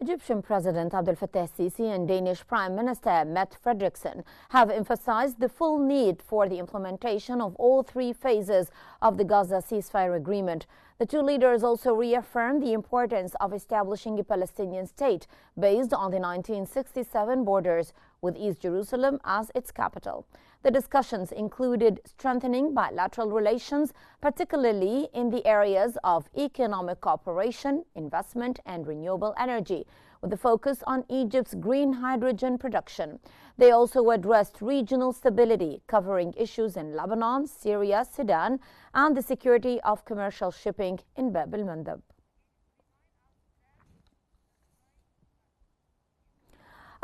Egyptian President el-Sisi and Danish Prime Minister Mette Frederiksen have emphasized the full need for the implementation of all three phases of the Gaza ceasefire agreement. The two leaders also reaffirmed the importance of establishing a Palestinian state based on the 1967 borders, with East Jerusalem as its capital. The discussions included strengthening bilateral relations, particularly in the areas of economic cooperation, investment, and renewable energy, with a focus on Egypt's green hydrogen production. They also addressed regional stability, covering issues in Lebanon, Syria, Sudan, and the security of commercial shipping in Bab el-Mandeb.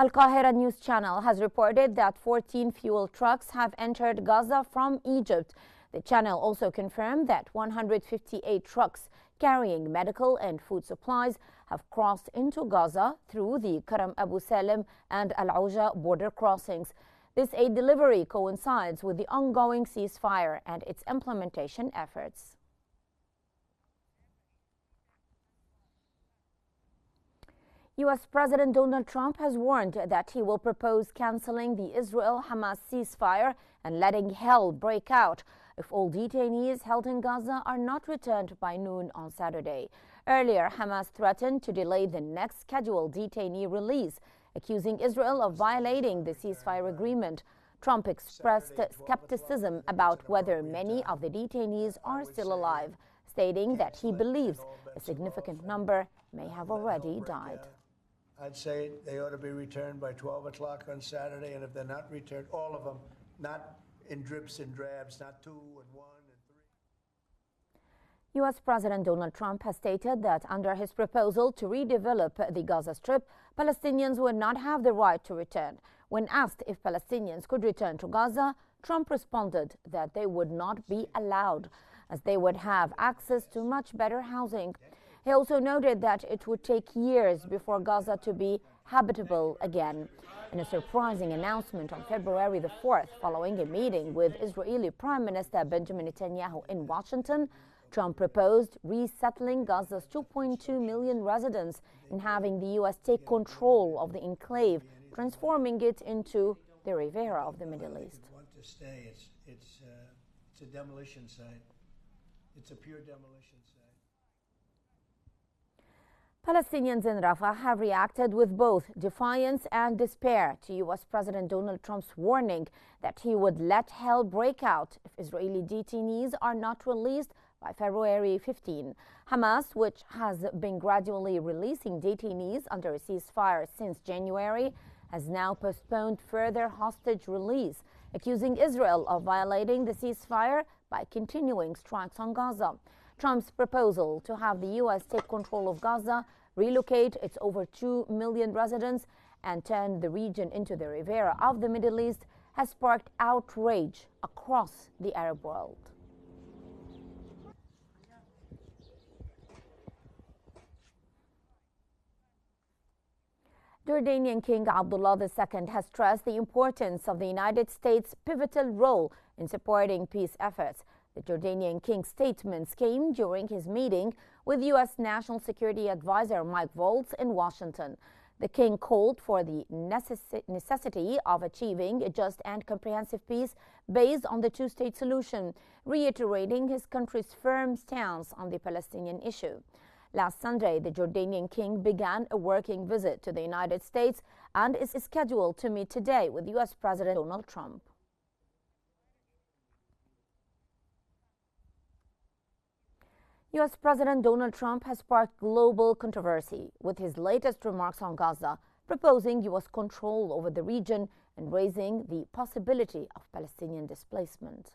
Al-Qahira News Channel has reported that 14 fuel trucks have entered Gaza from Egypt. The channel also confirmed that 158 trucks carrying medical and food supplies have crossed into Gaza through the Karam Abu Salim and Al-Auja border crossings. This aid delivery coincides with the ongoing ceasefire and its implementation efforts. U.S. President Donald Trump has warned that he will propose canceling the Israel-Hamas ceasefire and letting hell break out if all detainees held in Gaza are not returned by noon on Saturday. Earlier, Hamas threatened to delay the next scheduled detainee release, accusing Israel of violating the ceasefire agreement. Trump expressed skepticism about whether many of the detainees are still alive, stating that he believes a significant number may have already died. I'd say they ought to be returned by 12 o'clock on Saturday, and if they're not returned, all of them, not in drips and drabs, not 2 and 1 and 3. U.S. President Donald Trump has stated that under his proposal to redevelop the Gaza Strip, Palestinians would not have the right to return. When asked if Palestinians could return to Gaza, Trump responded that they would not be allowed, as they would have access to much better housing. He also noted that it would take years before Gaza to be habitable again. In a surprising announcement on February the 4th, following a meeting with Israeli Prime Minister Benjamin Netanyahu in Washington, Trump proposed resettling Gaza's 2.2 million residents and having the U.S. take control of the enclave, transforming it into the Riviera of the Middle East. Want to stay. It's a demolition site. It's a pure demolition site. Palestinians in Rafah have reacted with both defiance and despair to U.S. President Donald Trump's warning that he would let hell break out if Israeli detainees are not released by February 15. Hamas, which has been gradually releasing detainees under a ceasefire since January, has now postponed further hostage release, accusing Israel of violating the ceasefire by continuing strikes on Gaza. Trump's proposal to have the U.S. take control of Gaza, relocate its over 2 million residents, and turn the region into the Riviera of the Middle East has sparked outrage across the Arab world. Jordanian King Abdullah II has stressed the importance of the United States' pivotal role in supporting peace efforts. The Jordanian King's statements came during his meeting with U.S. National Security Advisor Mike Waltz in Washington. The King called for the necessity of achieving a just and comprehensive peace based on the two-state solution, reiterating his country's firm stance on the Palestinian issue. Last Sunday, the Jordanian King began a working visit to the United States and is scheduled to meet today with U.S. President Donald Trump. U.S. President Donald Trump has sparked global controversy with his latest remarks on Gaza, proposing U.S. control over the region and raising the possibility of Palestinian displacement.